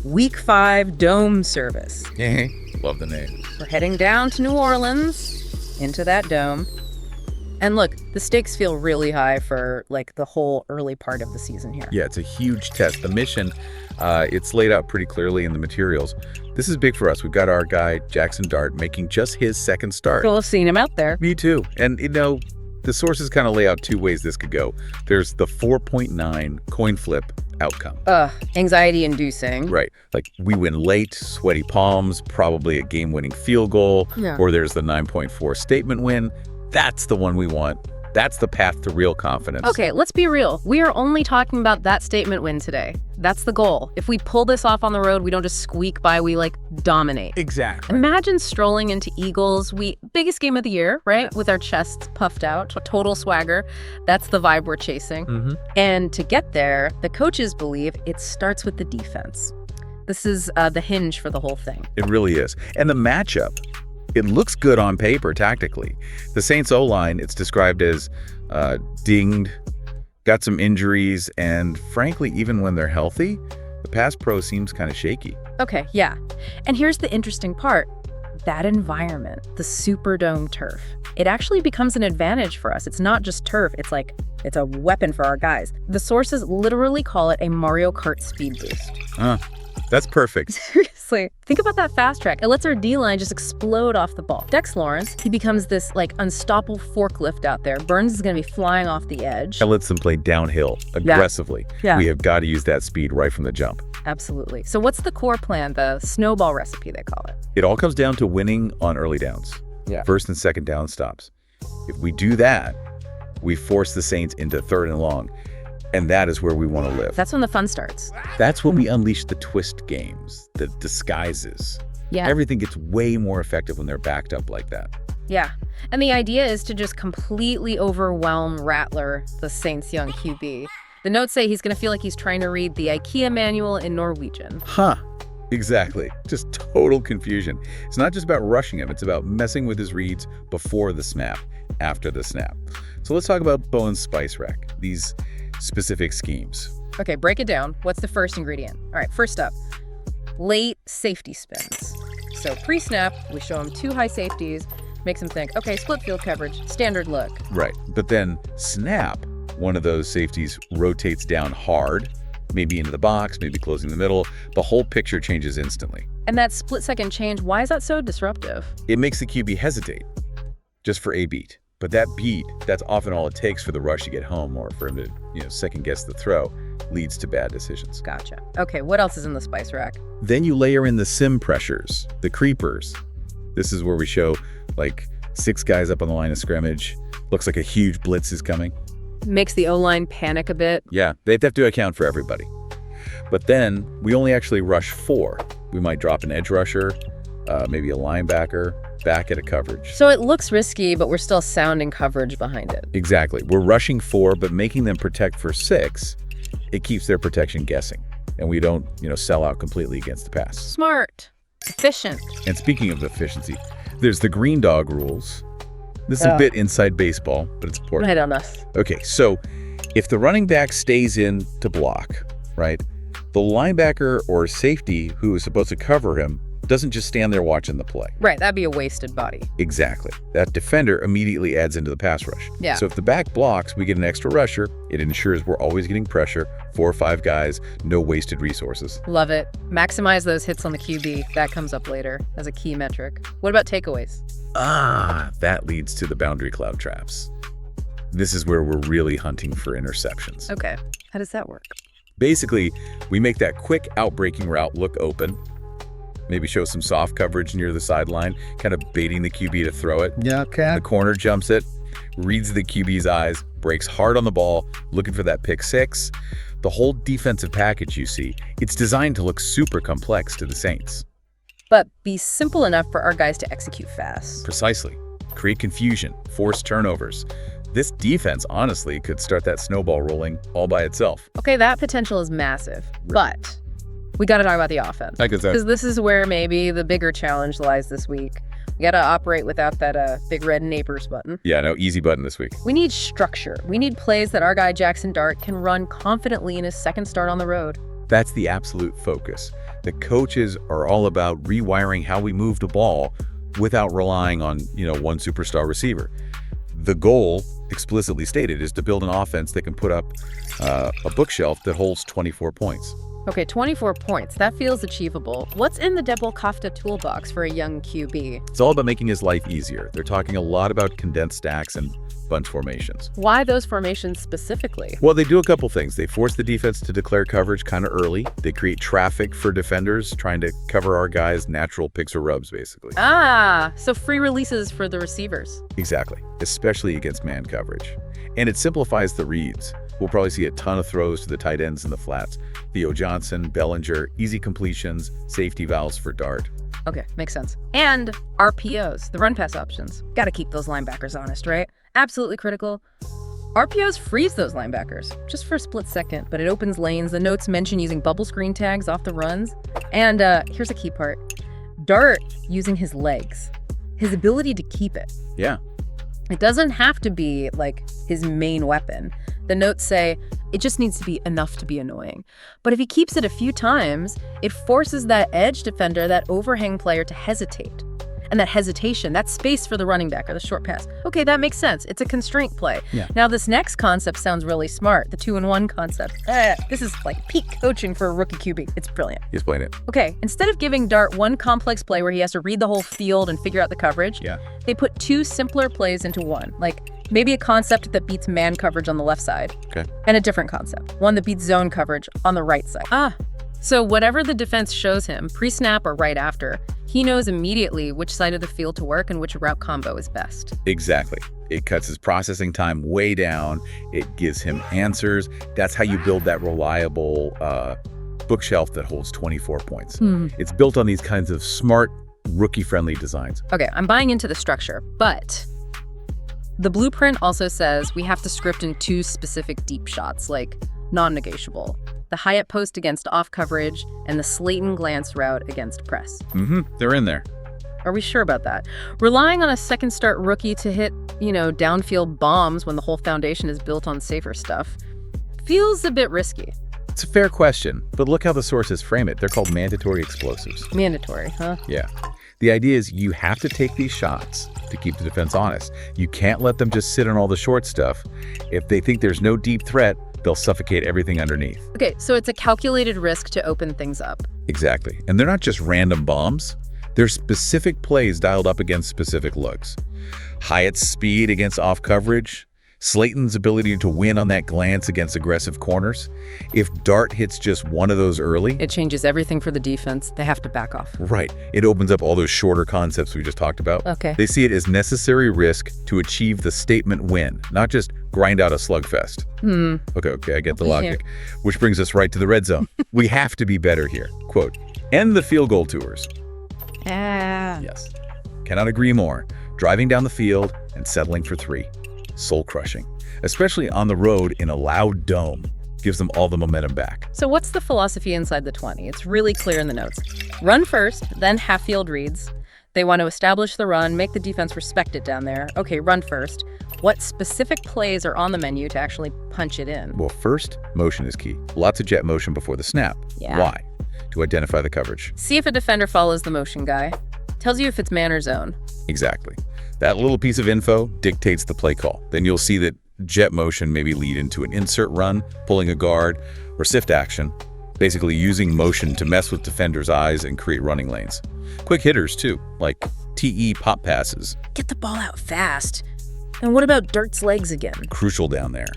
Week 5 dome service. Love the name. We're heading down to New Orleans, into that dome. And look, the stakes feel really high for like the whole early part of the season here. Yeah, it's a huge test. The mission, it's laid out pretty clearly in the materials. This is big for us. We've got our guy, Jaxson Dart, making just his second start. Cool, I've seen him out there. Me too. And, you know, the sources kind of lay out two ways this could go. There's the 4.9 coin flip outcome. Anxiety-inducing. Right. Like, we win late, sweaty palms, probably a game-winning field goal. Yeah. Or there's the 9.4 statement win. That's the one we want. That's the path to real confidence. Okay, let's be real. We are only talking about that statement win today. That's the goal. If we pull this off on the road, we don't just squeak by, we like dominate. Exactly. Imagine strolling into Eagles. Biggest game of the year, right? With our chests puffed out, total swagger. That's the vibe we're chasing. Mm-hmm. And to get there, the coaches believe it starts with the defense. This is the hinge for the whole thing. It really is. And the matchup, it looks good on paper tactically. The Saints O-line, it's described as dinged, got some injuries, and frankly, even when they're healthy, the pass pro seems kind of shaky. Okay, yeah. And here's the interesting part. That environment, the Superdome turf, it actually becomes an advantage for us. It's not just turf, it's a weapon for our guys. The sources literally call it a Mario Kart speed boost. That's perfect. Seriously. Think about that fast track. It lets our D-line just explode off the ball. Dex Lawrence, he becomes this like unstoppable forklift out there. Burns is going to be flying off the edge. That lets them play downhill aggressively. Yeah. We have got to use that speed right from the jump. Absolutely. So what's the core plan, the snowball recipe they call it? It all comes down to winning on early downs. Yeah. First and second down stops. If we do that, we force the Saints into third and long. And that is where we want to live. That's when the fun starts. That's when we unleash the twist games, the disguises. Yeah. Everything gets way more effective when they're backed up like that. Yeah. And the idea is to just completely overwhelm Rattler, the Saints' young QB. The notes say he's going to feel like he's trying to read the IKEA manual in Norwegian. Exactly. Just total confusion. It's not just about rushing him. It's about messing with his reads before the snap, after the snap. So let's talk about Bowen's spice rack, these specific schemes. Okay, break it down. What's the first ingredient? All right, first up, late safety spins. So pre-snap, we show him 2 high safeties, makes him think, okay, split field coverage, standard look. Right. But then snap, one of those safeties rotates down hard, maybe into the box, maybe closing the middle. The whole picture changes instantly. And that split-second change, why is that so disruptive? It makes the QB hesitate just for a beat. But that beat, that's often all it takes for the rush to get home or for him to, second guess the throw, leads to bad decisions. Gotcha. Okay, what else is in the spice rack? Then you layer in the sim pressures, the creepers. This is where we show like 6 guys up on the line of scrimmage. Looks like a huge blitz is coming. Makes the O-line panic a bit. Yeah, they have to account for everybody. But then we only actually rush 4. We might drop an edge rusher, maybe a linebacker, back at a coverage. So it looks risky, but we're still sounding coverage behind it. Exactly. We're rushing 4, but making them protect for 6, it keeps their protection guessing. And we don't, sell out completely against the pass. Smart. Efficient. And speaking of efficiency, there's the green dog rules. This is a bit inside baseball, but it's important. Right on us. Okay, so if the running back stays in to block, right, the linebacker or safety who is supposed to cover him doesn't just stand there watching the play. Right, that'd be a wasted body. Exactly. That defender immediately adds into the pass rush. Yeah. So if the back blocks, we get an extra rusher. It ensures we're always getting pressure, 4 or 5 guys, no wasted resources. Love it. Maximize those hits on the QB. That comes up later as a key metric. What about takeaways? That leads to the boundary cloud traps. This is where we're really hunting for interceptions. Okay, how does that work? Basically, we make that quick outbreaking route look open, maybe show some soft coverage near the sideline, kind of baiting the QB to throw it. Yeah, okay. The corner jumps it, reads the QB's eyes, breaks hard on the ball, looking for that pick 6. The whole defensive package you see, it's designed to look super complex to the Saints. But be simple enough for our guys to execute fast. Precisely. Create confusion, force turnovers. This defense, honestly, could start that snowball rolling all by itself. Okay, that potential is massive, but we got to talk about the offense. Because this is where maybe the bigger challenge lies this week. We got to operate without that big red Nabers button. Yeah, no, easy button this week. We need structure. We need plays that our guy Jaxson Dart can run confidently in his second start on the road. That's the absolute focus. The coaches are all about rewiring how we move the ball without relying on, one superstar receiver. The goal, explicitly stated, is to build an offense that can put up a bookshelf that holds 24 points. Okay, 24 points. That feels achievable. What's in the BLKFREEZYTV toolbox for a young QB? It's all about making his life easier. They're talking a lot about condensed stacks and bunch formations. Why those formations specifically? Well, they do a couple things. They force the defense to declare coverage kind of early. They create traffic for defenders trying to cover our guys' natural picks or rubs, basically. Ah, so free releases for the receivers. Exactly, especially against man coverage. And it simplifies the reads. We'll probably see a ton of throws to the tight ends in the flats. Theo Johnson, Bellinger, easy completions, safety valves for Dart. Okay, makes sense. And RPOs, the run pass options. Got to keep those linebackers honest, right? Absolutely critical. RPOs freeze those linebackers, just for a split second, but it opens lanes. The notes mention using bubble screen tags off the runs. And here's a key part. Dart using his legs, his ability to keep it. Yeah. It doesn't have to be, like, his main weapon. The notes say it just needs to be enough to be annoying. But if he keeps it a few times, it forces that edge defender, that overhang player, to hesitate. And that hesitation, that space for the running back or the short pass. Okay, that makes sense. It's a constraint play. Yeah. Now, this next concept sounds really smart, the 2-in-1 concept. This is like peak coaching for a rookie QB. It's brilliant. Explain it. Okay, instead of giving Dart one complex play where he has to read the whole field and figure out the coverage, they put two simpler plays into one. Like, maybe a concept that beats man coverage on the left side. Okay. And a different concept, one that beats zone coverage on the right side. So whatever the defense shows him, pre-snap or right after, he knows immediately which side of the field to work and which route combo is best. Exactly. It cuts his processing time way down. It gives him answers. That's how you build that reliable bookshelf that holds 24 points. It's built on these kinds of smart, rookie-friendly designs. Okay, I'm buying into the structure, but the blueprint also says we have to script in two specific deep shots, like non-negotiable. The Hyatt post against off coverage, and the Slayton glance route against press. They're in there. Are we sure about that? Relying on a second start rookie to hit, downfield bombs when the whole foundation is built on safer stuff feels a bit risky. It's a fair question, but look how the sources frame it. They're called mandatory explosives. Mandatory, huh? Yeah. The idea is you have to take these shots to keep the defense honest. You can't let them just sit on all the short stuff. If they think there's no deep threat, they'll suffocate everything underneath. Okay, so it's a calculated risk to open things up. Exactly. And they're not just random bombs. They're specific plays dialed up against specific looks. Hyatt's speed against off coverage, Slayton's ability to win on that glance against aggressive corners. If Dart hits just one of those early, it changes everything for the defense. They have to back off. Right. It opens up all those shorter concepts we just talked about. Okay. They see it as necessary risk to achieve the statement win, not just grind out a slugfest. Okay, I get the logic. Which brings us right to the red zone. We have to be better here. Quote, end the field goal tours. Yes. Cannot agree more. Driving down the field and settling for 3. Soul-crushing. Especially on the road in a loud dome. Gives them all the momentum back. So what's the philosophy inside the 20? It's really clear in the notes. Run first, then half-field reads. They want to establish the run, make the defense respect it down there. Okay, run first. What specific plays are on the menu to actually punch it in? Well, first, motion is key. Lots of jet motion before the snap. Yeah. Why? To identify the coverage. See if a defender follows the motion guy. Tells you if it's man or zone. Exactly. That little piece of info dictates the play call. Then you'll see that jet motion maybe lead into an insert run, pulling a guard, or sift action, basically using motion to mess with defenders' eyes and create running lanes. Quick hitters, too, like TE pop passes. Get the ball out fast. And what about Dart's legs again? Crucial down there.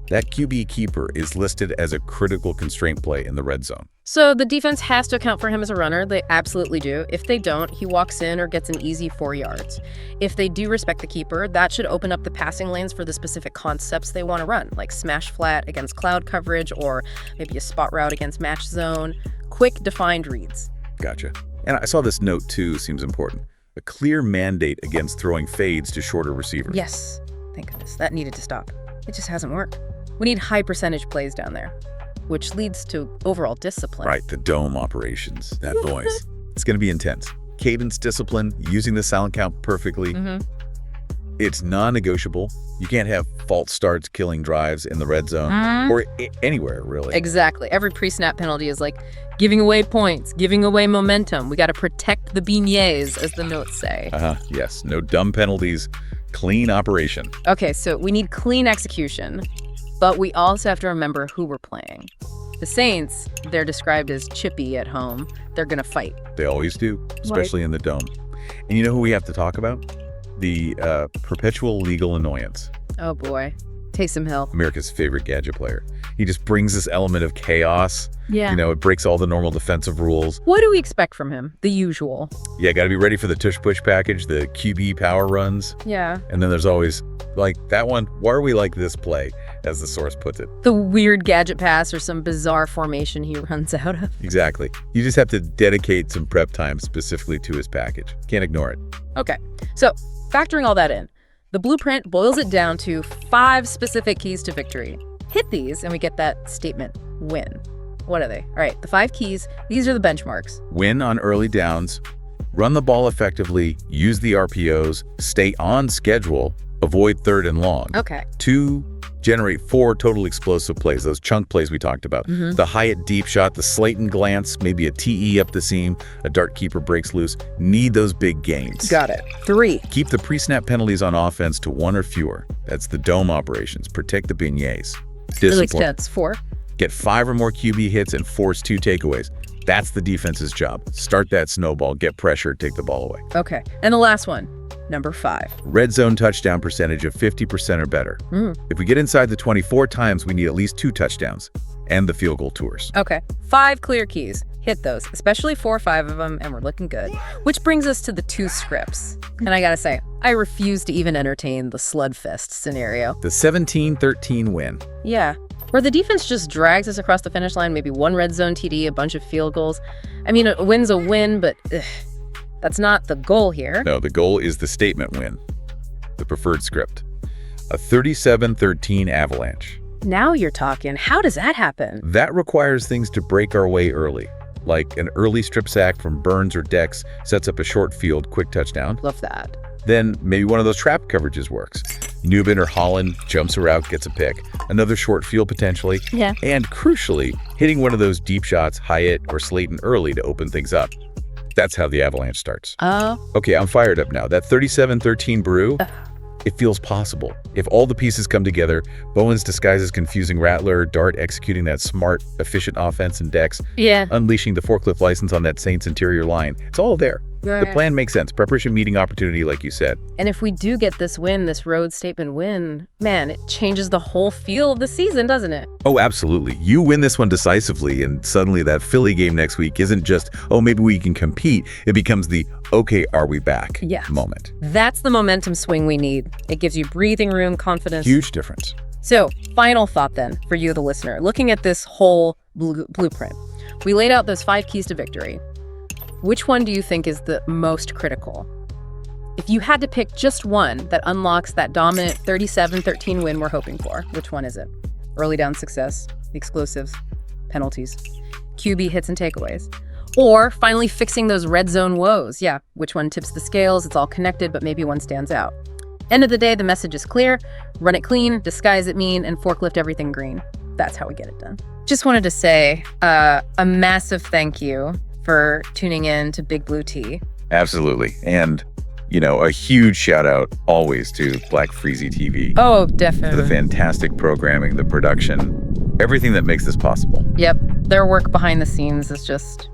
That QB keeper is listed as a critical constraint play in the red zone. So the defense has to account for him as a runner. They absolutely do. If they don't, he walks in or gets an easy 4 yards. If they do respect the keeper, that should open up the passing lanes for the specific concepts they want to run, like smash flat against cloud coverage or maybe a spot route against match zone. Quick, defined reads. Gotcha. And I saw this note, too, seems important. A clear mandate against throwing fades to shorter receivers. Yes. Thank goodness. That needed to stop. It just hasn't worked. We need high percentage plays down there, which leads to overall discipline. Right, the dome operations, that voice. It's going to be intense. Cadence discipline, using the sound count perfectly. It's non-negotiable. You can't have false starts killing drives in the red zone or anywhere, really. Exactly. Every pre-snap penalty is like giving away points, giving away momentum. We got to protect the beignets, as the notes say. Yes. No dumb penalties. Clean operation. Okay, so we need clean execution, but we also have to remember who we're playing. The Saints, they're described as chippy at home. They're going to fight. They always do, especially in the dome. And you know who we have to talk about? The perpetual legal annoyance. Oh, boy. Taysom Hill. America's favorite gadget player. He just brings this element of chaos. Yeah. You know, it breaks all the normal defensive rules. What do we expect from him? The usual. Yeah, got to be ready for the tush-push package, the QB power runs. Yeah. And then there's always, like, that one, why are we like this play, as the source puts it? The weird gadget pass or some bizarre formation he runs out of. Exactly. You just have to dedicate some prep time specifically to his package. Can't ignore it. Okay, so factoring all that in, the blueprint boils it down to 5 specific keys to victory. Hit these and we get that statement, win. What are they? All right, the 5 keys, these are the benchmarks. Win on early downs, run the ball effectively, use the RPOs, stay on schedule, avoid third and long. Okay. 2, generate 4 total explosive plays, those chunk plays we talked about. The Hyatt deep shot, the Slayton glance, maybe a TE up the seam, a dart keeper breaks loose. Need those big gains. Got it. 3. Keep the pre-snap penalties on offense to 1 or fewer. That's the dome operations. Protect the beignets. That makes sense. 4. Get 5 or more QB hits and force 2 takeaways. That's the defense's job. Start that snowball, get pressure, take the ball away. Okay, and the last one, number 5. Red zone touchdown percentage of 50% or better. If we get inside the 24 times, we need at least 2 touchdowns and the field goal tours. Okay, 5 clear keys. Hit those, especially 4 or 5 of them, and we're looking good. Which brings us to the 2 scripts. And I gotta say, I refuse to even entertain the slugfest scenario. The 17-13 win. Yeah, where the defense just drags us across the finish line, maybe 1 red zone TD, a bunch of field goals. I mean, a win's a win, but that's not the goal here. No, the goal is the statement win, the preferred script. A 37-13 avalanche. Now you're talking. How does that happen? That requires things to break our way early, like an early strip sack from Burns or Dex sets up a short field, quick touchdown. Love that. Then maybe one of those trap coverages works. Newman or Holland jumps a route, gets a pick. Another short field potentially. Yeah. And crucially, hitting one of those deep shots, Hyatt or Slayton early to open things up. That's how the avalanche starts. Oh. Okay, I'm fired up now. That 37-13 brew, it feels possible. If all the pieces come together, Bowens disguises confusing Rattler, Dart executing that smart, efficient offense in Dex, unleashing the forklift license on that Saints interior line. It's all there. The plan makes sense. Preparation meeting opportunity, like you said. And if we do get this win, this road statement win, man, it changes the whole feel of the season, doesn't it? Oh, absolutely. You win this one decisively, and suddenly that Philly game next week isn't just, oh, maybe we can compete. It becomes the, okay, are we back moment. That's the momentum swing we need. It gives you breathing room, confidence. Huge difference. So, final thought then, for you, the listener. Looking at this whole blueprint, we laid out those 5 keys to victory. Which one do you think is the most critical? If you had to pick just one that unlocks that dominant 37-13 win we're hoping for, which one is it? Early down success, explosives, penalties, QB hits and takeaways, or finally fixing those red zone woes? Yeah, which one tips the scales? It's all connected, but maybe one stands out. End of the day, the message is clear. Run it clean, disguise it mean, and forklift everything green. That's how we get it done. Just wanted to say a massive thank you for tuning in to Big Blue Tea. Absolutely. And, you know, a huge shout out always to BLKFREEZYTV. Oh, definitely. For the fantastic programming, the production, everything that makes this possible. Yep. Their work behind the scenes is just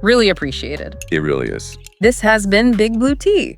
really appreciated. It really is. This has been Big Blue Tea.